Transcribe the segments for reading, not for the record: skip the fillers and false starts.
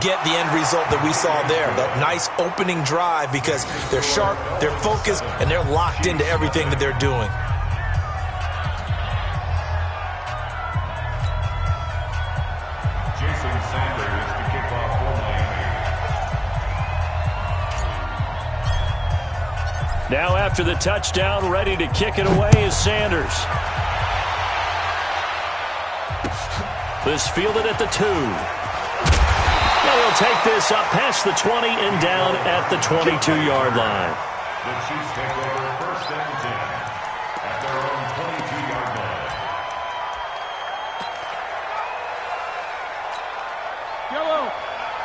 get the end result that we saw there, that nice opening drive, because they're sharp, they're focused, and they're locked into everything that they're doing. Jason Sanders to kick off for Miami. Now after the touchdown, ready to kick it away is Sanders. This fielded at the 2. Now he'll take this up past the 20 and down at the 22-yard line. The Chiefs take over 1st and 10 at their own 22-yard line.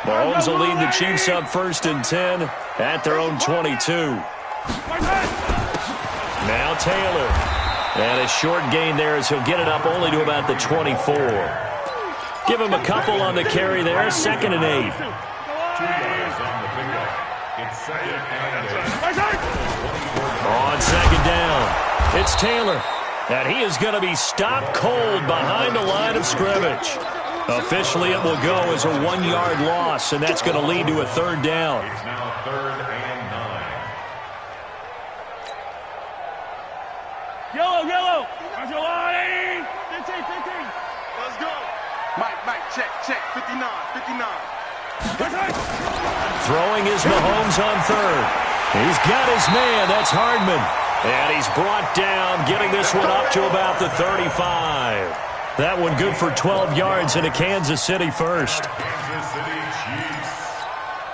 Mahomes will lead the Chiefs up 1st and 10 at their own 22. Now Taylor. And a short gain there as he'll get it up only to about the 24. Give him a couple on the carry there. 2nd and 8. 2 yards on the pickup. It's 2nd and 8. On 2nd down, it's Taylor. And he is going to be stopped cold behind the line of scrimmage. Officially, it will go as a 1-yard loss, and that's going to lead to a 3rd down. It's now 3rd and 9. Yellow. Angelani. 15. Let's go. Mike, check. 59. Throwing is Mahomes on 3rd. He's got his man. That's Hardman. And he's brought down, getting this one up to about the 35. That one good for 12 yards and a Kansas City first. Kansas City Chiefs.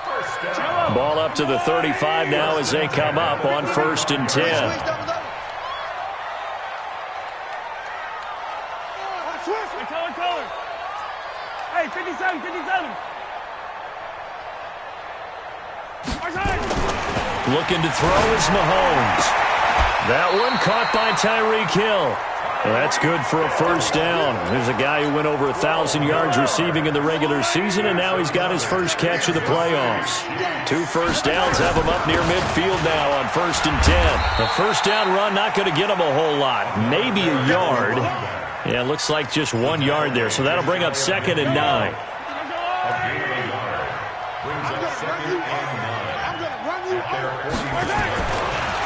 1st down. Ball up to the 35 now as they come up on 1st and 10. Color. Hey, 57. Looking to throw is Mahomes. That one caught by Tyreek Hill. That's good for a 1st down. There's a guy who went over 1,000 yards receiving in the regular season, and now he's got his first catch of the playoffs. 2 first downs have him up near midfield now on 1st and 10. The 1st down run not going to get him a whole lot. Maybe a yard. Yeah, it looks like just 1 yard there, so that'll bring up 2nd and 9.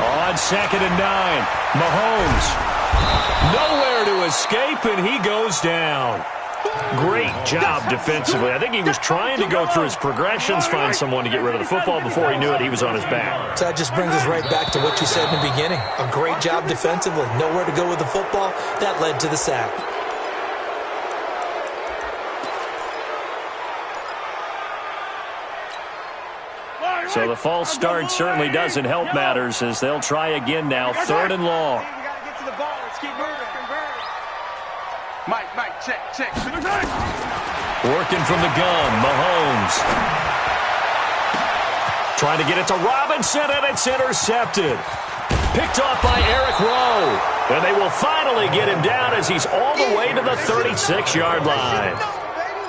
On 2nd and 9, Mahomes. Nowhere to escape, and he goes down. Great job defensively. I think he was trying to go through his progressions, find someone to get rid of the football. Before he knew it, he was on his back. So that just brings us right back to what you said in the beginning. A great job defensively. Nowhere to go with the football. That led to the sack. So the false start certainly doesn't help matters as they'll try again now. 3rd and long. Mike, check. Working from the gun, Mahomes. Trying to get it to Robinson, and it's intercepted. Picked off by Eric Rowe. And they will finally get him down as he's all the way to the 36-yard line.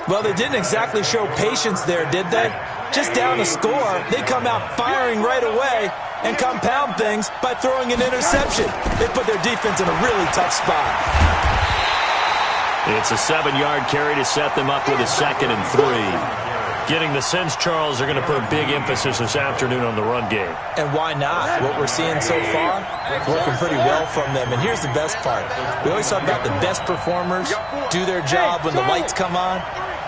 Well, they didn't exactly show patience there, did they? Just down a score, they come out firing right away and compound things by throwing an interception. They put their defense in a really tough spot. It's a 7-yard carry to set them up with a 2nd and 3. Getting the sense, Charles, are going to put a big emphasis this afternoon on the run game. And why not? What we're seeing so far, working pretty well from them. And here's the best part. We always talk about the best performers do their job when the lights come on.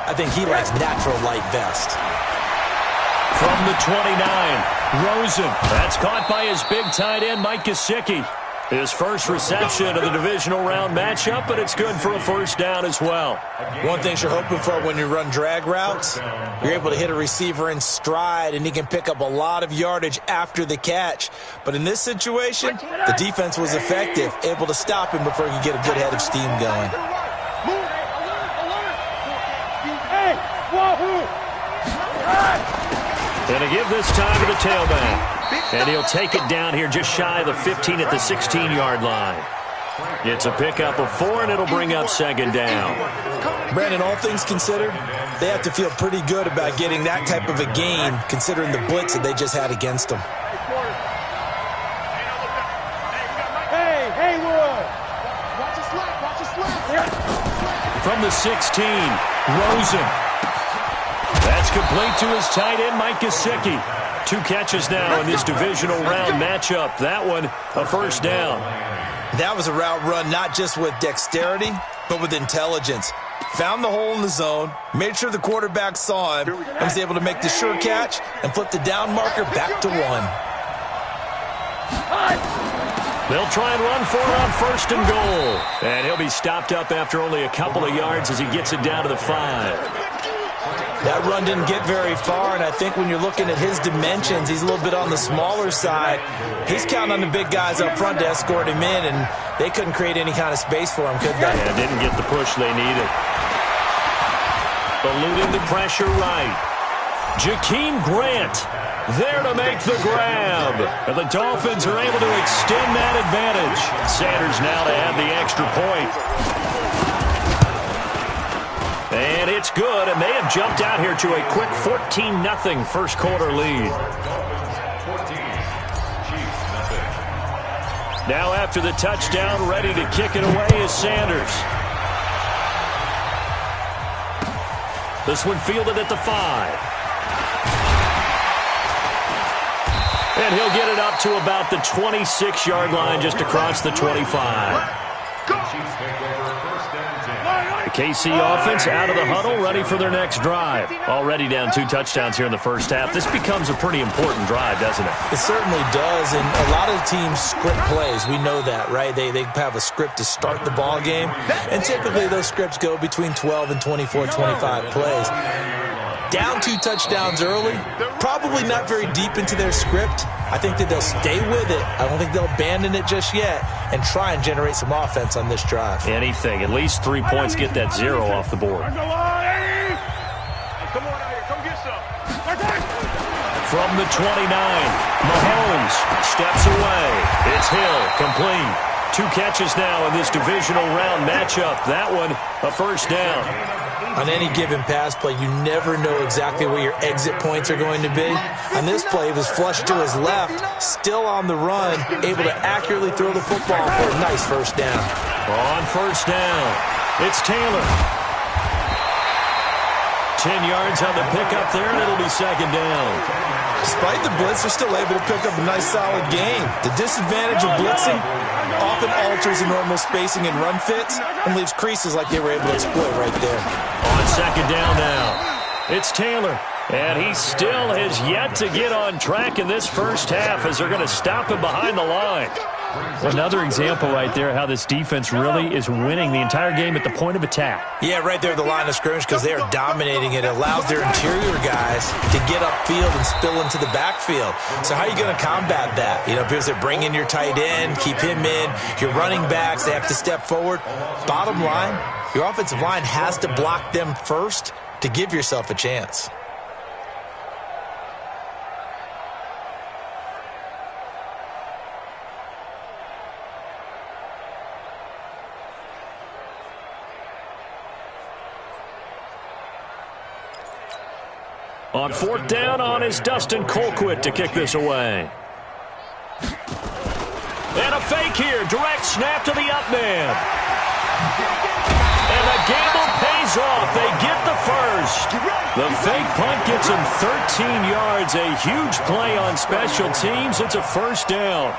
I think he likes natural light best. From the 29, Rosen. That's caught by his big tight end, Mike Gesicki. His first reception of the divisional round matchup, but it's good for a 1st down as well. One thing you're hoping for when you run drag routes, you're able to hit a receiver in stride, and he can pick up a lot of yardage after the catch. But in this situation, the defense was effective, able to stop him before he could get a good head of steam going. And to give this time to the tailback. And he'll take it down here just shy of the 15 at the 16-yard line. It's a pickup of 4, and it'll bring up 2nd down. Brandon, all things considered, they have to feel pretty good about getting that type of a gain, considering the blitz that they just had against them. Hey, Haywood! Watch your slap. From the 16, Rosen. That's complete to his tight end, Mike Gesicki. 2 catches now in this divisional round matchup. That one, a first down. That was a route run not just with dexterity, but with intelligence. Found the hole in the zone, made sure the quarterback saw him, and was able to make the sure catch and flip the down marker back to 1. They'll try and run for it on 1st and goal. And he'll be stopped up after only a couple of yards as he gets it down to the 5. That run didn't get very far, and I think when you're looking at his dimensions, he's a little bit on the smaller side. He's counting on the big guys up front to escort him in, and they couldn't create any kind of space for him, could they? Yeah, didn't get the push they needed. Eluding the pressure right. Jakeem Grant there to make the grab. And the Dolphins are able to extend that advantage. Sanders now to add the extra point. And it's good, and they have jumped out here to a quick 14-0 first quarter lead. Now after the touchdown, ready to kick it away is Sanders. This one fielded at the 5. And he'll get it up to about the 26-yard line just across the 25. The KC offense out of the huddle, ready for their next drive. Already down 2 touchdowns here in the first half. This becomes a pretty important drive, doesn't it? It certainly does, and a lot of teams script plays. We know that, right? They have a script to start the ball game, and typically those scripts go between 12 and 24, 25 plays. Down 2 touchdowns early, probably not very deep into their script. I think that they'll stay with it. I don't think they'll abandon it just yet and try and generate some offense on this drive. Anything. At least 3 points, get that 0 off the board. Come on out here. Come get some. From the 29, Mahomes steps away. It's Hill, complete. 2 catches now in this divisional round matchup. That one, a first down. On any given pass play, you never know exactly where your exit points are going to be. On this play, it was flushed to his left, still on the run, able to accurately throw the football for a nice first down. On first down, it's Taylor. 10 yards on the pickup there, and it'll be second down. Despite the blitz, they're still able to pick up a nice, solid gain. The disadvantage of blitzing often alters the normal spacing and run fits and leaves creases like they were able to exploit right there. On second down now, it's Taylor. And he still has yet to get on track in this first half as they're going to stop him behind the line. Another example right there how this defense really is winning the entire game at the point of attack. Yeah, right there at the line of scrimmage because they are dominating it. It allows their interior guys to get upfield and spill into the backfield. So how are you going to combat that? You know, because they're bringing your tight end, keep him in. Your running backs, they have to step forward. Bottom line, your offensive line has to block them first to give yourself a chance. On fourth down on is Dustin Colquitt to kick this away. And a fake here. Direct snap to the up man. And the gamble pays off. They get the first. The fake punt gets him 13 yards. A huge play on special teams. It's a first down.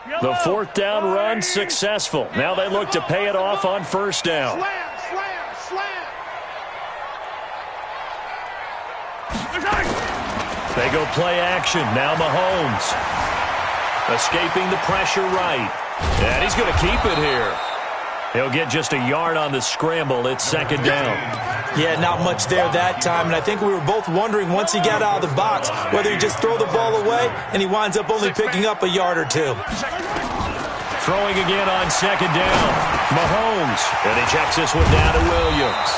The fourth down run successful. Now they look to pay it off on first down. They go play action. Now Mahomes. Escaping the pressure right. And he's going to keep it here. He'll get just a yard on the scramble. It's second down. Yeah, not much there that time, and I think we were both wondering once he got out of the box whether he'd just throw the ball away, and he winds up only picking up a yard or two. Throwing again on second down. Mahomes, and he checks this one down to Williams.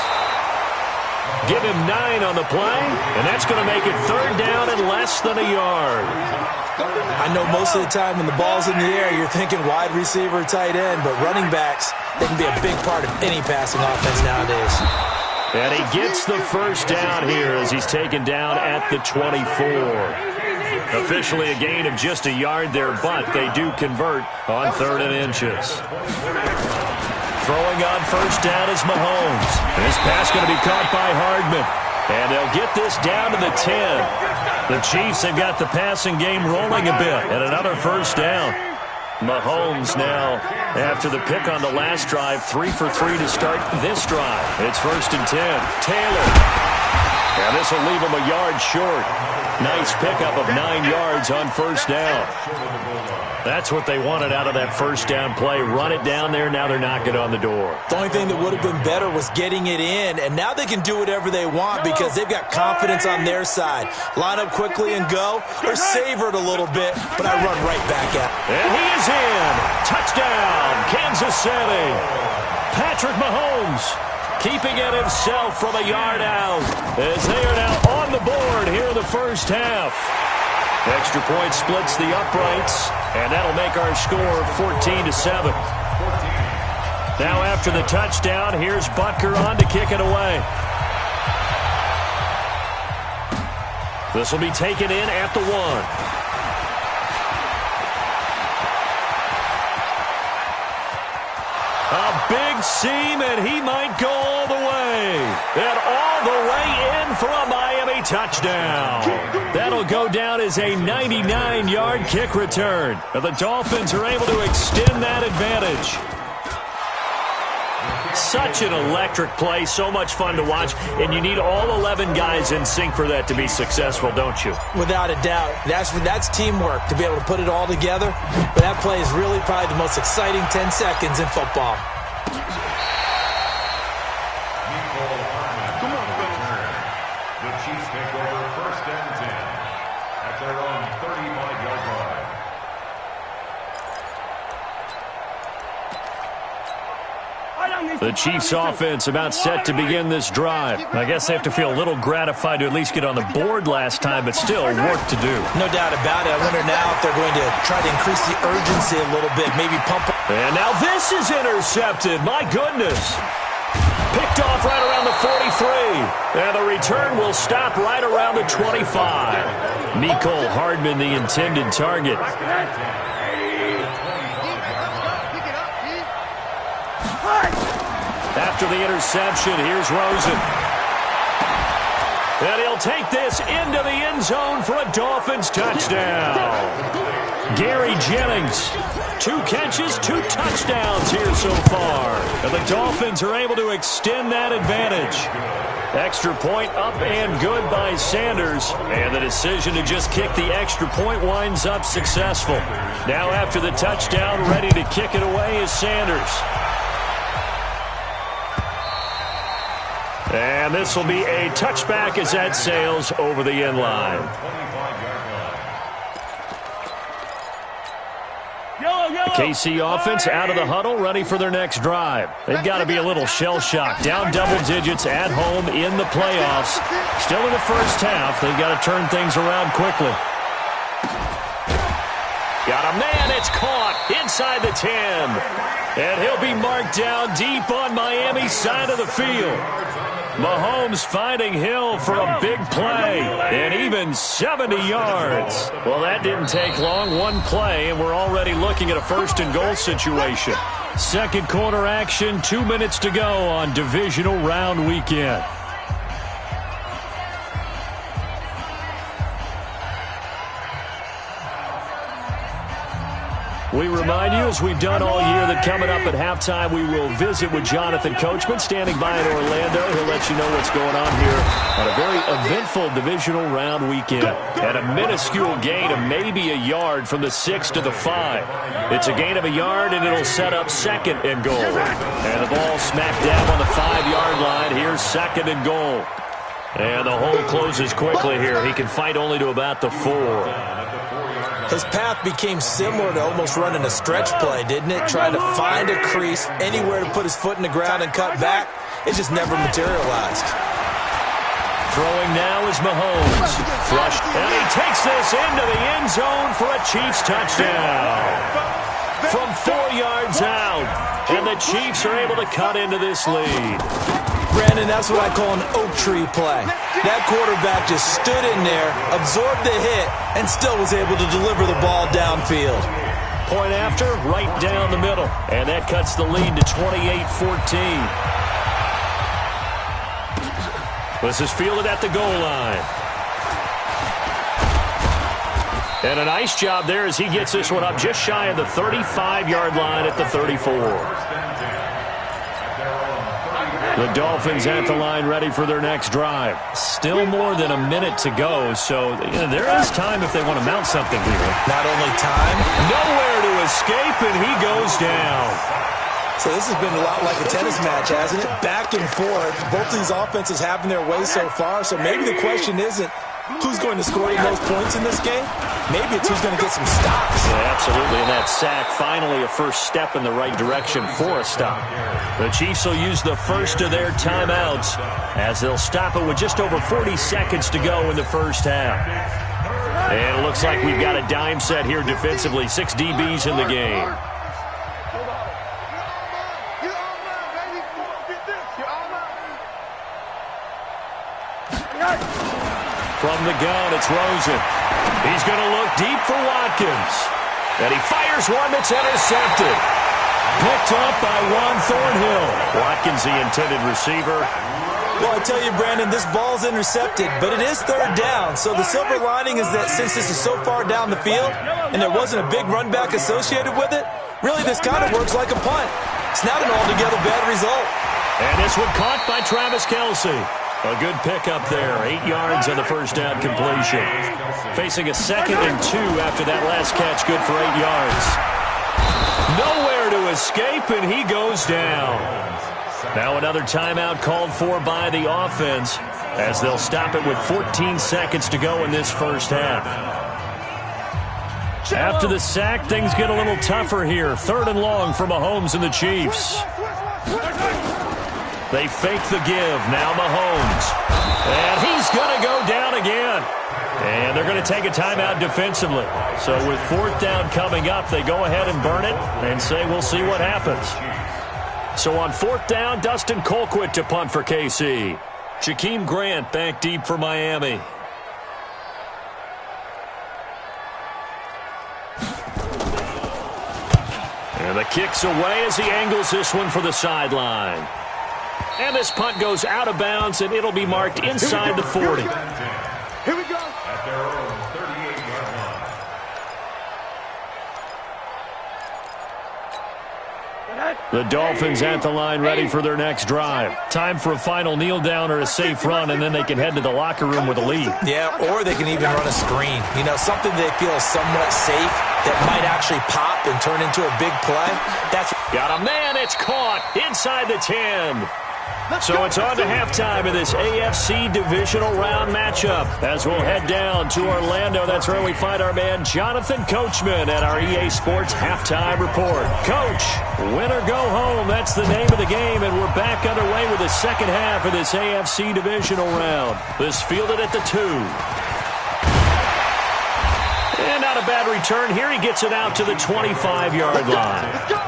Give him 9 on the play, and that's going to make it third down and less than a yard. I know most of the time when the ball's in the air, you're thinking wide receiver, tight end, but running backs, they can be a big part of any passing offense nowadays. And he gets the first down here as he's taken down at the 24. Officially a gain of just a yard there, but they do convert on 3rd and inches. Throwing on first down is Mahomes. This pass going to be caught by Hardman. And they'll get this down to the 10. The Chiefs have got the passing game rolling a bit. And another first down. Mahomes now, after the pick on the last drive, 3 for 3 to start this drive. It's 1st and 10. Taylor. And this will leave him a yard short. Nice pickup of 9 yards on first down. That's what they wanted out of that first down play. Run it down there. Now they're knocking on the door. The only thing that would have been better was getting it in, and now they can do whatever they want because they've got confidence on their side. Line up quickly and go, or savor it a little bit, but I run right back at it. And he is in. Touchdown, Kansas City. Patrick Mahomes keeping it himself from a yard out as they are now on the board here in the first half. Extra point splits the uprights, and that'll make our score 14-7. Now after the touchdown, here's Butker on to kick it away. This will be taken in at the 1. A big seam, and he might go all the way. And all the way in for a Miami touchdown. That'll go down as a 99-yard kick return. And the Dolphins are able to extend that advantage. Such an electric play, so much fun to watch, and you need all 11 guys in sync for that to be successful, don't you? Without a doubt. That's teamwork, to be able to put it all together. But that play is really probably the most exciting 10 seconds in football. The Chiefs take over 1st and 10 at their own 35-yard line. The Chiefs offense about set to begin this drive. I guess they have to feel a little gratified to at least get on the board last time, but still work to do. No doubt about it. I wonder now if they're going to try to increase the urgency a little bit, maybe pump. And now this is intercepted. My goodness. Picked off right around the 43. And the return will stop right around the 25. Mecole Hardman, the intended target. After the interception, here's Rosen. And he'll take this into the end zone for a Dolphins touchdown. Gary Jennings, 2 catches, 2 touchdowns here so far. And the Dolphins are able to extend that advantage. Extra point up and good by Sanders. And the decision to just kick the extra point winds up successful. Now after the touchdown, ready to kick it away is Sanders. And this will be a touchback as that sails over the end line. The KC offense out of the huddle, ready for their next drive. They've got to be a little shell-shocked. Down double digits at home in the playoffs. Still in the first half. They've got to turn things around quickly. Got a man. It's caught inside the 10. And he'll be marked down deep on Miami's side of the field. Mahomes finding Hill for a big play, and even 70 yards. Well, that didn't take long. One play, and we're already looking at a 1st and goal situation. Second quarter action, 2 minutes to go on divisional round weekend. We remind you, as we've done all year, that coming up at halftime, we will visit with Jonathan Coachman, standing by in Orlando. He'll let you know what's going on here on a very eventful divisional round weekend. And a minuscule gain of maybe a yard from the 6 to the 5. It's a gain of a yard, and it'll set up 2nd and goal. And the ball smacked down on the 5-yard line. Here's 2nd and goal. And the hole closes quickly here. He can fight only to about the 4. His path became similar to almost running a stretch play, didn't it? Trying to find a crease, anywhere to put his foot in the ground and cut back. It just never materialized. Throwing now is Mahomes. Flushed, and he takes this into the end zone for a Chiefs touchdown. From 4 yards out, and the Chiefs are able to cut into this lead. Brandon, that's what I call an oak tree play. That quarterback just stood in there, absorbed the hit, and still was able to deliver the ball downfield. Point after, right down the middle. And that cuts the lead to 28-14. This is fielded at the goal line. And a nice job there as he gets this one up just shy of the 35-yard line at the 34. The Dolphins at the line ready for their next drive. Still more than a minute to go, so there is time if they want to mount something here. Not only time, nowhere to escape, and he goes down. So this has been a lot like a tennis match, hasn't it? Back and forth. Both these offenses having their way so far, so maybe the question isn't who's going to score the most points in this game. Maybe it's who's going to get some stops. Yeah, absolutely, and that sack finally a first step in the right direction for a stop. The Chiefs will use the first of their timeouts as they'll stop it with just over 40 seconds to go in the first half. And it looks like we've got a dime set here defensively. 6 DBs in the game. From the gun, it's Rosen. He's going to look deep for Watkins. And he fires one that's intercepted. Picked up by Juan Thornhill. Watkins, the intended receiver. Well, I tell you, Brandon, this ball's intercepted, but it is 3rd down. So the silver lining is that since this is so far down the field and there wasn't a big run back associated with it, really this kind of works like a punt. It's not an altogether bad result. And this one caught by Travis Kelce. A good pickup there. 8 yards on the first down completion. Facing a 2nd and 2 after that last catch. Good for 8 yards. Nowhere to escape, and he goes down. Now another timeout called for by the offense as they'll stop it with 14 seconds to go in this first half. After the sack, things get a little tougher here. 3rd and long for Mahomes and the Chiefs. They fake the give. Now Mahomes. And he's going to go down again. And they're going to take a timeout defensively. So with 4th down coming up, they go ahead and burn it and say we'll see what happens. So on 4th down, Dustin Colquitt to punt for KC. Jakeem Grant back deep for Miami. And the kick's away as he angles this one for the sideline. And this punt goes out of bounds, and it'll be marked inside the 40. Here we go. At their own 38-yard line. The Dolphins at the line ready for their next drive. Time for a final kneel down or a safe run, and then they can head to the locker room with a lead. Yeah, or they can even run a screen. You know, something they feel is somewhat safe that might actually pop and turn into a big play. That's got a man. It's caught inside the 10. So it's on to halftime in this AFC divisional round matchup as we'll head down to Orlando. That's where we find our man Jonathan Coachman at our EA Sports Halftime Report. Coach, win or go home, that's the name of the game, and we're back underway with the second half of this AFC divisional round. This fielded at the 2. And not a bad return here. He gets it out to the 25-yard line. Let's go.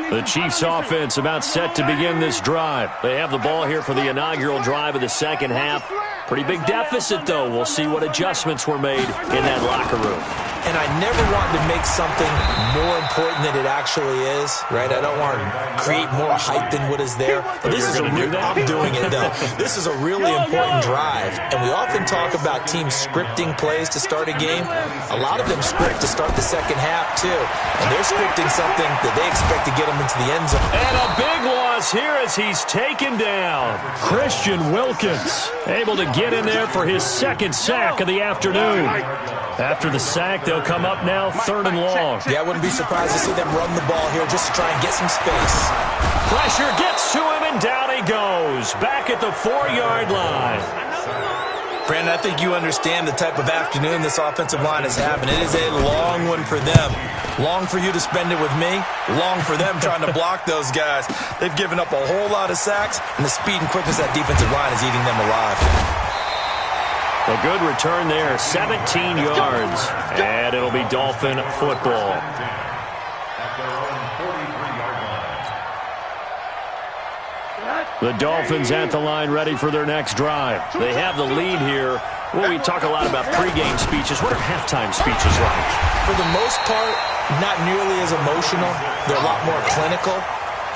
The Chiefs offense about set to begin this drive. They have the ball here for the inaugural drive of the second half. Pretty big deficit, though. We'll see what adjustments were made in that locker room. and I never want to make something more important than it actually is, right? I don't want to create more hype than what is there. But this is I'm doing it, though. This is a really important drive, and we often talk about teams scripting plays to start a game. A lot of them script to start the second half, too, and they're scripting something that they expect to get them into the end zone. And a big loss here as he's taken down. Christian Wilkins able to get in there for his second sack of the afternoon. After the sack, they'll come up now 3rd and long. Yeah, I wouldn't be surprised to see them run the ball here just to try and get some space. Pressure gets to him, and down he goes. Back at the 4-yard line. Brandon, I think you understand the type of afternoon this offensive line is having. It is a long one for them. Long for you to spend it with me. Long for them trying to block those guys. They've given up a whole lot of sacks, and the speed and quickness of that defensive line is eating them alive. A good return there, 17 yards, and it'll be Dolphin football. The Dolphins at the line ready for their next drive. They have the lead here. Well, we talk a lot about pregame speeches. What are halftime speeches like? For the most part, not nearly as emotional. They're a lot more clinical.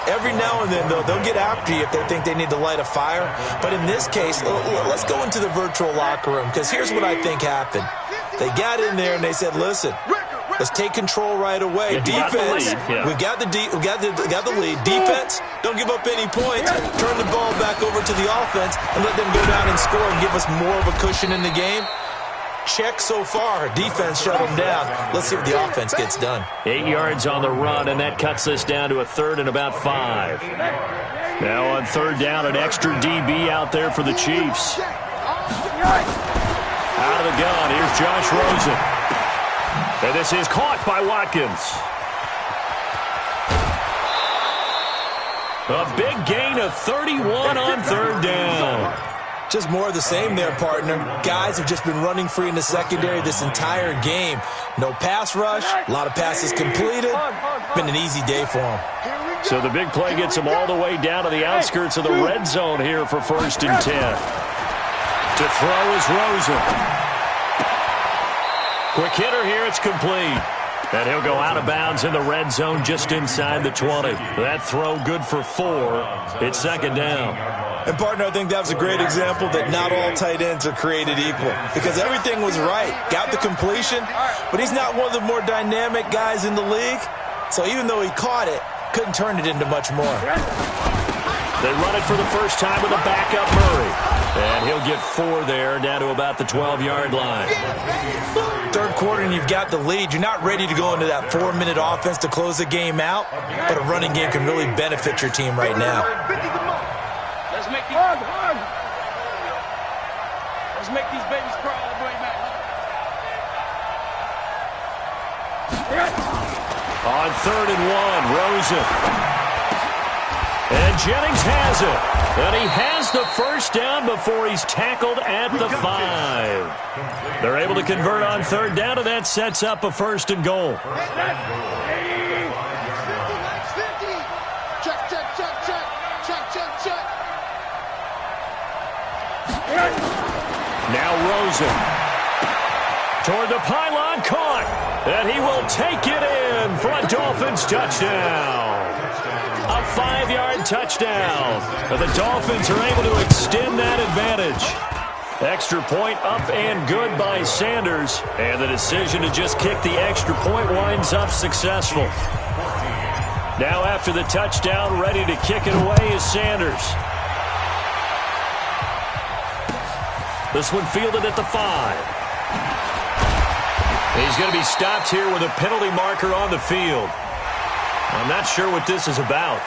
Every now and then, though, they'll get after you if they think they need to light a fire. But in this case, let's go into the virtual locker room, because here's what I think happened. They got in there and they said, listen, let's take control right away. Defense, we got the lead. Defense, don't give up any points. Turn the ball back over to the offense and let them go down and score and give us more of a cushion in the game. Check so far. Defense shut them down. Let's see what the offense gets done. 8 yards on the run, and that cuts this down to a 3rd and about 5. Now on 3rd down, an extra DB out there for the Chiefs. Out of the gun, here's Josh Rosen. And this is caught by Watkins. A big gain of 31 on 3rd down. Just more of the same there, partner. Guys have just been running free in the secondary this entire game. No pass rush, a lot of passes completed. Been an easy day for them. So the big play gets them all the way down to the outskirts of the red zone here for 1st and 10. To throw is Rosen. Quick hitter here, it's complete. And he'll go out of bounds in the red zone just inside the 20. That throw good for 4. It's 2nd down. And, partner, I think that was a great example that not all tight ends are created equal, because everything was right. Got the completion, but he's not one of the more dynamic guys in the league. So even though he caught it, couldn't turn it into much more. They run it for the first time with a backup Murray. And he'll get 4 there, down to about the 12-yard line. 3rd quarter and you've got the lead. You're not ready to go into that 4-minute offense to close the game out, but a running game can really benefit your team right now. Let's make these babies crawl all the way back. On 3rd and 1, Rosen. And Jennings has it. And he has the first down before he's tackled at the 5. They're able to convert on 3rd down, and that sets up a 1st and goal. Now Rosen. Toward the pylon, caught. And he will take it in for a Dolphins touchdown. A 5-yard touchdown. And the Dolphins are able to extend that advantage. Extra point up and good by Sanders. And the decision to just kick the extra point winds up successful. Now after the touchdown, ready to kick it away is Sanders. This one fielded at the 5. He's going to be stopped here with a penalty marker on the field. I'm not sure what this is about.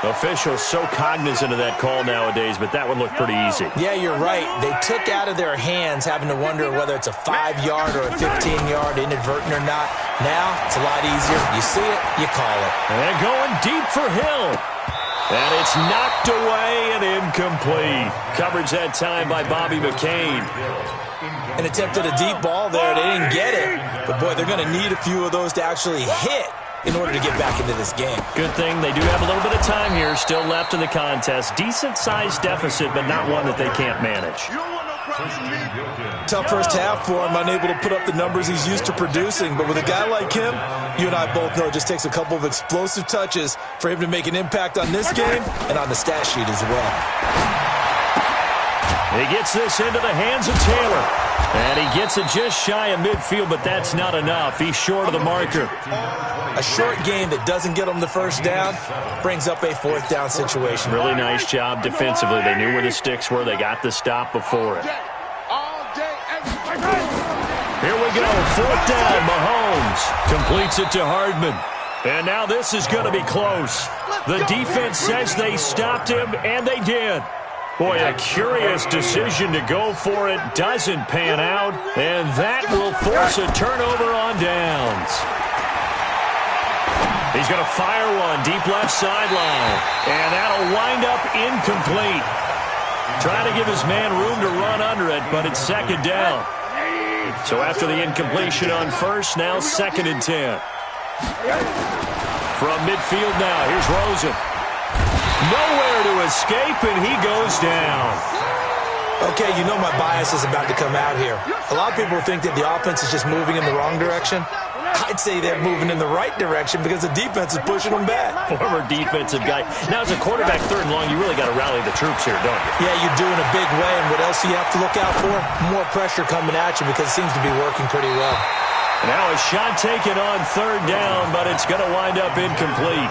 Officials so cognizant of that call nowadays, but that one looked pretty easy. Yeah, you're right. They took out of their hands having to wonder whether it's a 5-yard or a 15-yard inadvertent or not. Now, it's a lot easier. You see it, you call it. And going deep for Hill. And it's knocked away and incomplete. Coverage that time by Bobby McCain. And attempted a deep ball there. They didn't get it. But, boy, they're going to need a few of those to actually hit in order to get back into this game. Good thing they do have a little bit of time here still left in the contest. Decent-sized deficit, but not one that they can't manage. Tough first half for him, unable to put up the numbers he's used to producing. But with a guy like him, you and I both know it just takes a couple of explosive touches for him to make an impact on this game and on the stat sheet as well. He gets this into the hands of Taylor. And he gets it just shy of midfield, but that's not enough. He's short of the marker. A short game that doesn't get him the first down brings up a fourth down situation. Really nice job defensively. They knew where the sticks were. They got the stop before it. Here we go. Fourth down. Mahomes completes it to Hardman. And now this is going to be close. The defense says they stopped him, and they did. Boy, a curious decision to go for it. Doesn't pan out, and that will force a turnover on downs. He's going to fire one deep left sideline, and that'll wind up incomplete. Trying to give his man room to run under it, but it's second down. So after the incompletion on first, now 2nd and 10. From midfield now, here's Rosen. Nowhere to escape, and he goes down. Okay, you know my bias is about to come out here. A lot of people think that the offense is just moving in the wrong direction. I'd say they're moving in the right direction because the defense is pushing them back. Former defensive guy. Now, as a quarterback, 3rd and long, you really got to rally the troops here, don't you? Yeah, you do in a big way, and what else do you have to look out for? More pressure coming at you because it seems to be working pretty well. Now a shot taken on 3rd down, but it's going to wind up incomplete.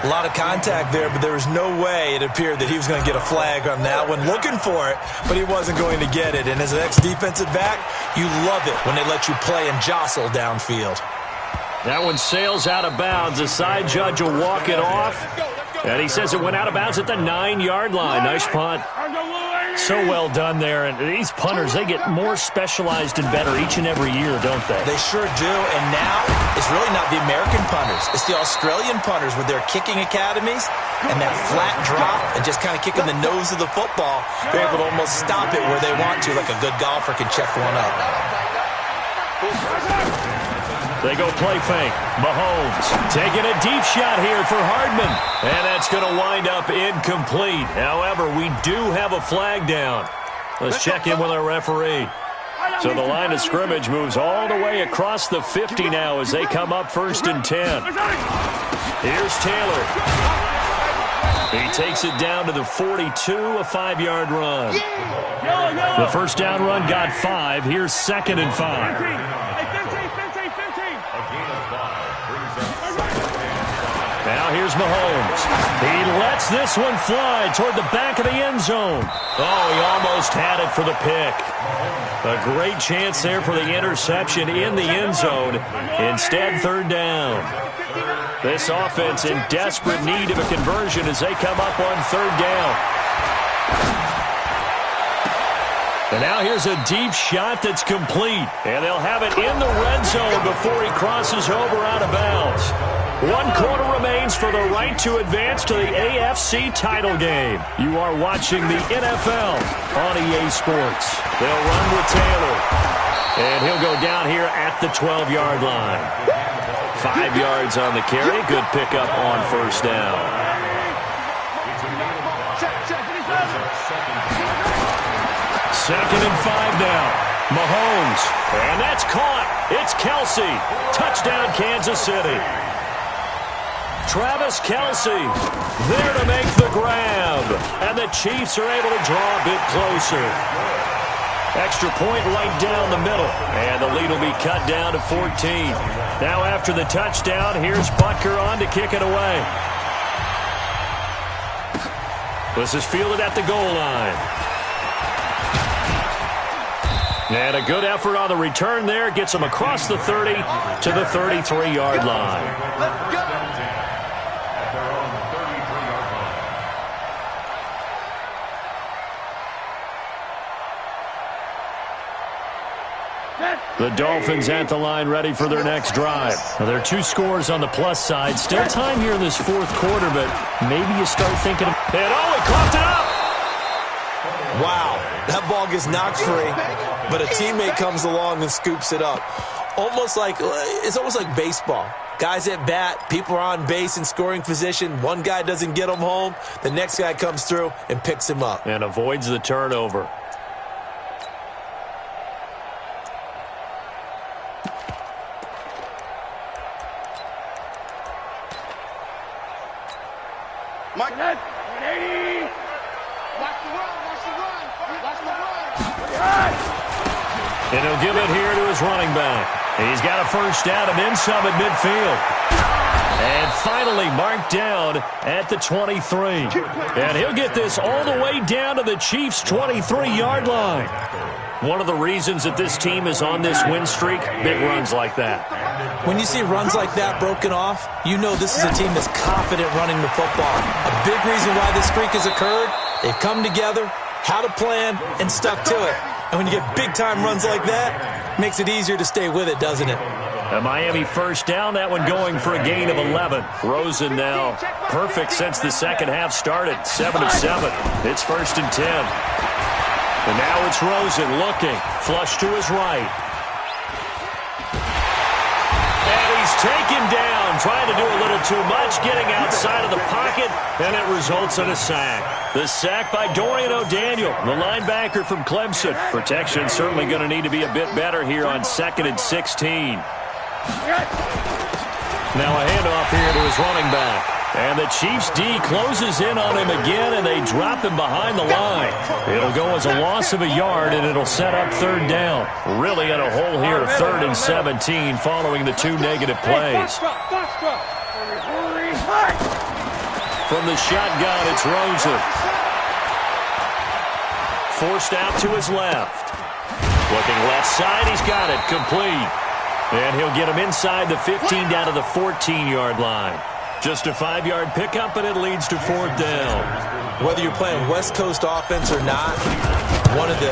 A lot of contact there, but there was no way it appeared that he was going to get a flag on that one. Looking for it, but he wasn't going to get it. And as an ex-defensive back, you love it when they let you play and jostle downfield. That one sails out of bounds. The side judge will walk it off. And he says it went out of bounds at the 9-yard line. Nice punt. So well done there. And these punters, they get more specialized and better each and every year, don't they? They sure do. And now it's really not the American punters. It's the Australian punters with their kicking academies and that flat drop and just kind of kicking the nose of the football. They're able to almost stop it where they want to, like a good golfer can check one up. They go play fake. Mahomes taking a deep shot here for Hardman. And that's going to wind up incomplete. However, we do have a flag down. Let's check in with our referee. So the line of scrimmage moves all the way across the 50 now as they come up 1st and 10. Here's Taylor. He takes it down to the 42, a 5-yard run. The first down run got 5. Here's 2nd and 5. Now here's Mahomes. He lets this one fly toward the back of the end zone. Oh, he almost had it for the pick. A great chance there for the interception in the end zone. Instead, 3rd down. This offense in desperate need of a conversion as they come up on 3rd down. And now here's a deep shot that's complete. And they'll have it in the red zone before he crosses over out of bounds. 1 quarter remains for the right to advance to the AFC title game. You are watching the NFL on EA Sports. They'll run with Taylor. And he'll go down here at the 12-yard line. 5 yards on the carry. Good pickup on 1st down. 2nd and 5 now. Mahomes. And that's caught. It's Kelce. Touchdown, Kansas City. Travis Kelce there to make the grab. And the Chiefs are able to draw a bit closer. Extra point right down the middle. And the lead will be cut down to 14. Now after the touchdown, here's Butker on to kick it away. This is fielded at the goal line. And a good effort on the return there. Gets him across the 30 to the 33-yard line. The Dolphins at the line ready for their next drive. Now, there are 2 scores on the plus side. Still time here in this 4th quarter, but maybe you start thinking of... And oh, he coughed it up! Wow, that ball gets knocked free, but a teammate comes along and scoops it up. It's almost like baseball. Guys at bat, people are on base in scoring position. One guy doesn't get him home. The next guy comes through and picks him up. And avoids the turnover. Mike, 180. Watch the run, watch the run, watch the run. And he'll give it here to his running back. He's got a first down and then some at midfield. And finally marked down at the 23. And he'll get this all the way down to the Chiefs' 23-yard line. One of the reasons that this team is on this win streak, big runs like that. When you see runs like that broken off, you know this is a team that's confident running the football. A big reason why this streak has occurred, they've come together, had a plan, and stuck to it. And when you get big-time runs like that, it makes it easier to stay with it, doesn't it? A Miami first down, that one going for a gain of 11. Rosen now perfect since the second half started, 7 of 7. It's 1st and 10. And now it's Rosen looking, flush to his right. And he's taken down, trying to do a little too much, getting outside of the pocket, and it results in a sack. The sack by Dorian O'Daniel, the linebacker from Clemson. Protection certainly going to need to be a bit better here on 2nd and 16. Now a handoff here to his running back. And the Chiefs' D closes in on him again, and they drop him behind the line. It'll go as a loss of a yard, and it'll set up 3rd down. Really in a hole here, 3rd and 17, following the 2 negative plays. From the shotgun, it's Rosen. Forced out to his left. Looking left side, he's got it, complete. And he'll get him inside the 15 down to the 14-yard line. Just a 5-yard pickup, and it leads to 4th down. Whether you're playing West Coast offense or not, one of the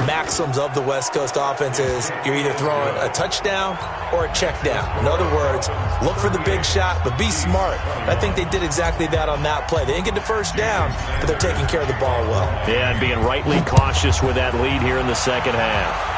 maxims of the West Coast offense is you're either throwing a touchdown or a check down. In other words, look for the big shot, but be smart. I think they did exactly that on that play. They didn't get the first down, but they're taking care of the ball well. Yeah, and being rightly cautious with that lead here in the second half.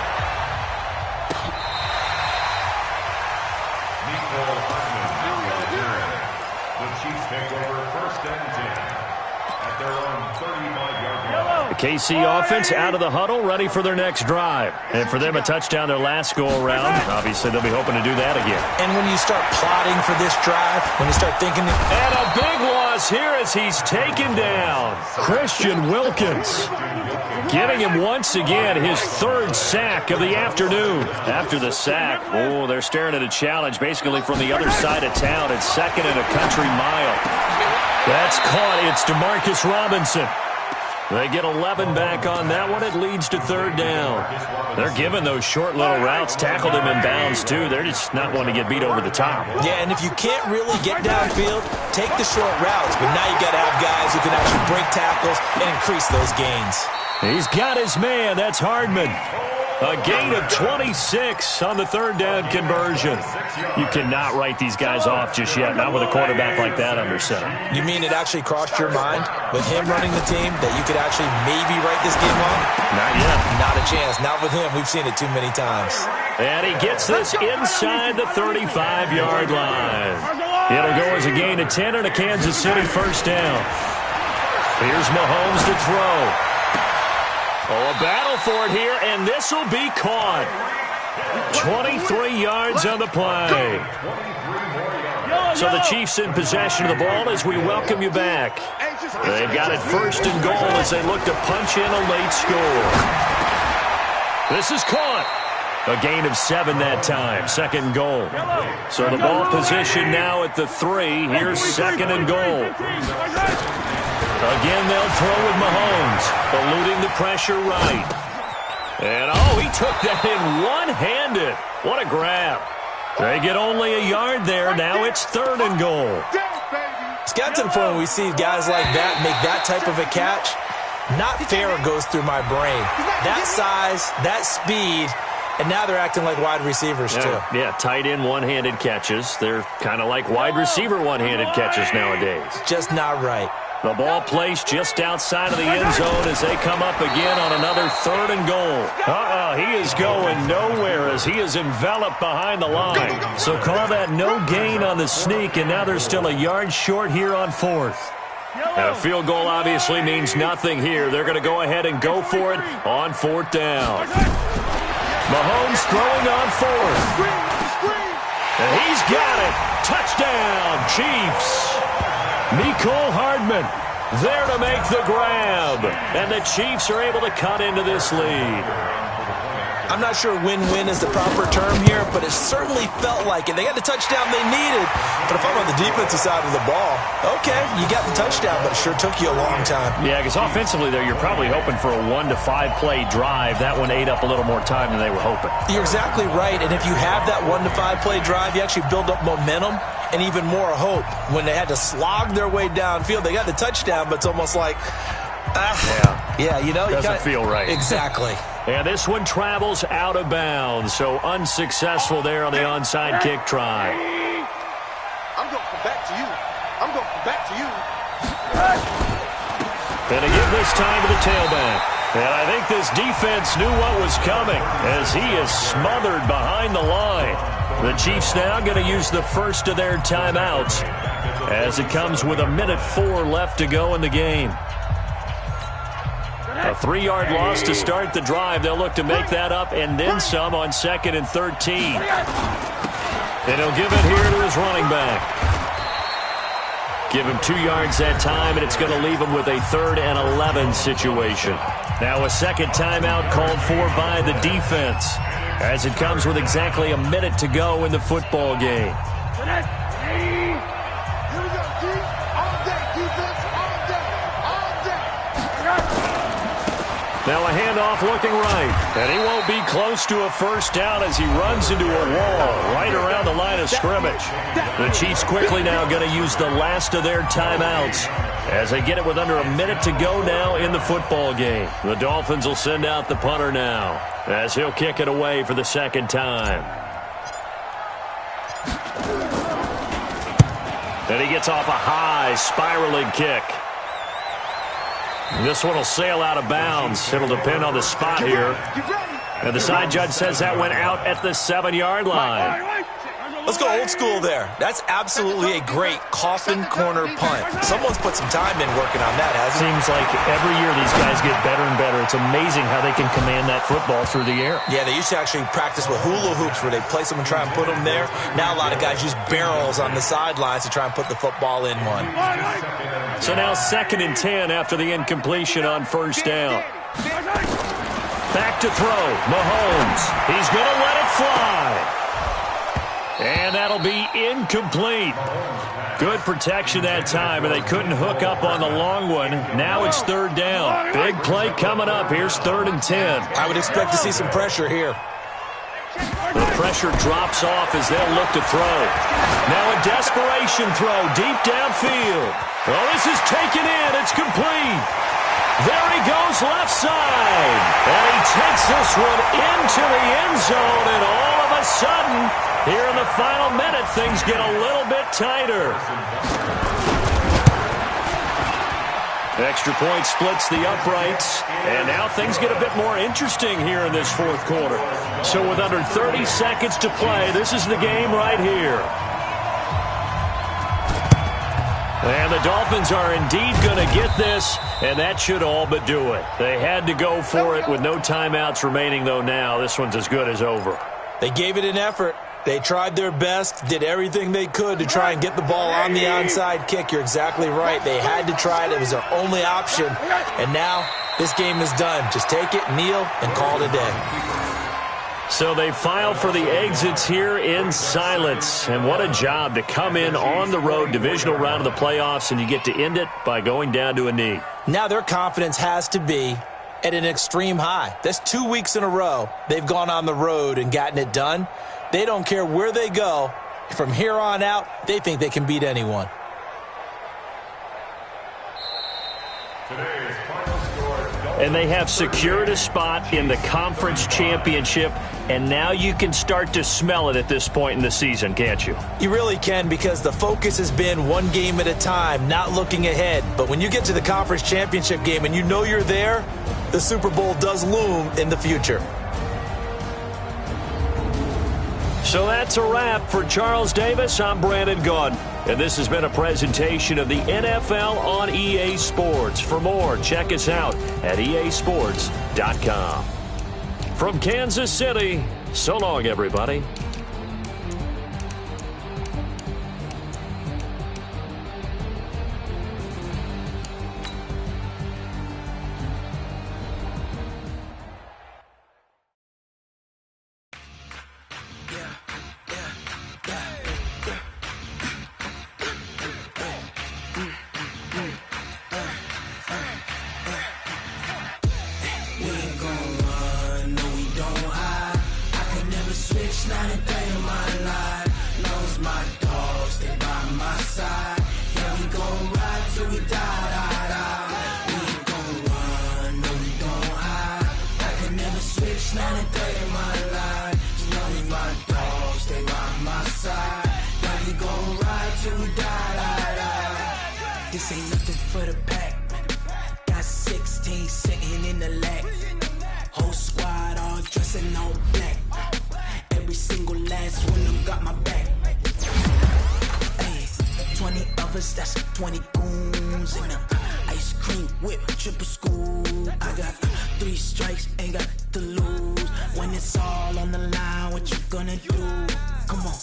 KC offense out of the huddle, ready for their next drive. And for them, a touchdown their last go-around. Obviously, they'll be hoping to do that again. And when you start plotting for this drive, when you start thinking... And a big loss here as he's taken down. Christian Wilkins getting him once again his 3rd sack of the afternoon. After the sack, oh, they're staring at a challenge basically from the other side of town. It's 2nd and a country mile. That's caught. It's DeMarcus Robinson. They get 11 back on that one. It leads to 3rd down. They're giving those short little routes. Tackled him in bounds, too. They're just not wanting to get beat over the top. Yeah, and if you can't really get downfield, take the short routes. But now you got to have guys who can actually break tackles and increase those gains. He's got his man. That's Hardman. A gain of 26 on the 3rd down conversion. You cannot write these guys off just yet, not with a quarterback like that under center. You mean it actually crossed your mind with him running the team that you could actually maybe write this game off? Not yet. Not a chance. Not with him. We've seen it too many times. And he gets this inside the 35-yard line. It'll go as a gain of 10 and a Kansas City first down. Here's Mahomes to throw. Oh, a battle for it here, and this will be caught. 23 yards on the play. So the Chiefs in possession of the ball as we welcome you back. They've got it 1st and goal as they look to punch in a late score. This is caught. A gain of 7 that time, 2nd goal. So the ball position now at the 3. Here's 2nd and goal. Again, they'll throw with Mahomes, eluding the pressure right. And, oh, he took that in one-handed. What a grab. They get only a yard there. Now it's 3rd and goal. It's got to the point where we see guys like that make that type of a catch. Not fair goes through my brain. That size, that speed, and now they're acting like wide receivers, too. Yeah, tight end one-handed catches. They're kind of like wide receiver one-handed catches nowadays. Just not right. The ball placed just outside of the end zone as they come up again on another 3rd and goal. He is going nowhere as he is enveloped behind the line. So call that no gain on the sneak, and now they're still a yard short here on 4th. And a field goal obviously means nothing here. They're going to go ahead and go for it on 4th down. Mahomes throwing on 4th. And he's got it. Touchdown, Chiefs. Mecole Hardman there to make the grab. And the Chiefs are able to cut into this lead. I'm not sure win-win is the proper term here, but it certainly felt like it. They got the touchdown they needed. But if I'm on the defensive side of the ball, okay, you got the touchdown, but it sure took you a long time. Yeah, because offensively there, you're probably hoping for a 1 to 5 play drive. That one ate up a little more time than they were hoping. You're exactly right, and if you have that 1 to 5 play drive, you actually build up momentum and even more hope. When they had to slog their way downfield, they got the touchdown, but it's almost like, you know. Doesn't feel right. Exactly. And this one travels out of bounds, so unsuccessful there on the onside kick try. I'm going to come back to you. I'm going to come back to you. And again this time to the tailback. And I think this defense knew what was coming as he is smothered behind the line. The Chiefs now going to use the first of their timeouts as it comes with 1:04 left to go in the game. A 3-yard loss to start the drive. They'll look to make that up and then some on 2nd and 13. And he'll give it here to his running back. Give him 2 yards that time, and it's going to leave him with a 3rd and 11 situation. Now a second timeout called for by the defense as it comes with exactly a minute to go in the football game. Now a handoff looking right, and he won't be close to a first down as he runs into a wall right around the line of scrimmage. The Chiefs quickly now going to use the last of their timeouts as they get it with under a minute to go now in the football game. The Dolphins will send out the punter now as he'll kick it away for the second time. And he gets off a high spiraling kick. This one will sail out of bounds. It'll depend on the spot here. And the side judge says that went out at the 7-yard line. Let's go old school there. That's absolutely a great coffin corner punt. Someone's put some time in working on that, hasn't it? Seems like every year these guys get better and better. It's amazing how they can command that football through the air. Yeah, they used to actually practice with hula hoops where they place them and try and put them there. Now a lot of guys use barrels on the sidelines to try and put the football in one. So now 2nd and 10 after the incompletion on first down. Back to throw. Mahomes. He's going to let it fly. And that'll be incomplete. Good protection that time, and they couldn't hook up on the long one. Now it's 3rd down. Big play coming up. Here's 3rd and 10. I would expect to see some pressure here. The pressure drops off as they'll look to throw. Now a desperation throw deep downfield. Oh, this is taken in. It's complete. There he goes left side. And he takes this one into the end zone, and all of a sudden, here in the final minute, things get a little bit tighter. Extra point splits the uprights, and now things get a bit more interesting here in this 4th quarter. So with under 30 seconds to play, this is the game right here. And the Dolphins are indeed going to get this, and that should all but do it. They had to go for it with no timeouts remaining, though now this one's as good as over. They gave it an effort. They tried their best, did everything they could to try and get the ball on the onside kick. You're exactly right. They had to try it. It was their only option. And now this game is done. Just take it, kneel, and call it a day. So they file for the exits here in silence. And what a job to come in on the road, divisional round of the playoffs, and you get to end it by going down to a knee. Now their confidence has to be at an extreme high. That's 2 weeks in a row they've gone on the road and gotten it done. They don't care where they go. From here on out, they think they can beat anyone. And they have secured a spot in the conference championship, and now you can start to smell it at this point in the season, can't you? You really can, because the focus has been one game at a time, not looking ahead. But when you get to the conference championship game and you know you're there, the Super Bowl does loom in the future. So that's a wrap for Charles Davis. I'm Brandon Gaudin, and this has been a presentation of the NFL on EA Sports. For more, check us out at easports.com. From Kansas City, so long, everybody. This ain't nothing for the pack. Got 16 sitting in the lap. Whole squad all dressing all black. Every single last one of them got my back. Hey, 20 of us, that's 20 goons in the ice cream whip, triple scoop. I got 3 strikes, ain't got to lose. When it's all on the line, what you gonna do? Come on,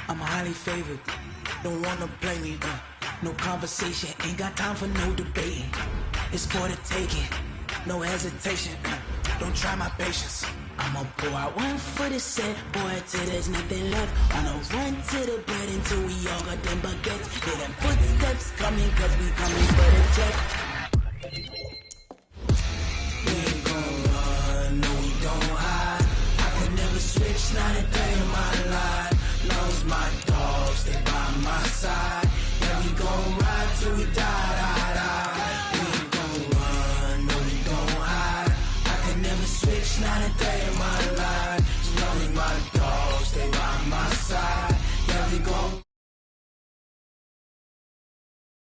I'm highly favored. Don't wanna play me, no conversation, ain't got time for no debating. It's for the taking, no hesitation. Don't try my patience. I'ma pour out one for the set, boy, till there's nothing left. On a run to the bed until we all got them baguettes. Hear them footsteps coming, cause we coming for the check. We ain't gon' run, no we don't hide. I can never switch, not a day in my life. Lost my dogs, they by my side. Yeah, we gon' ride till we die.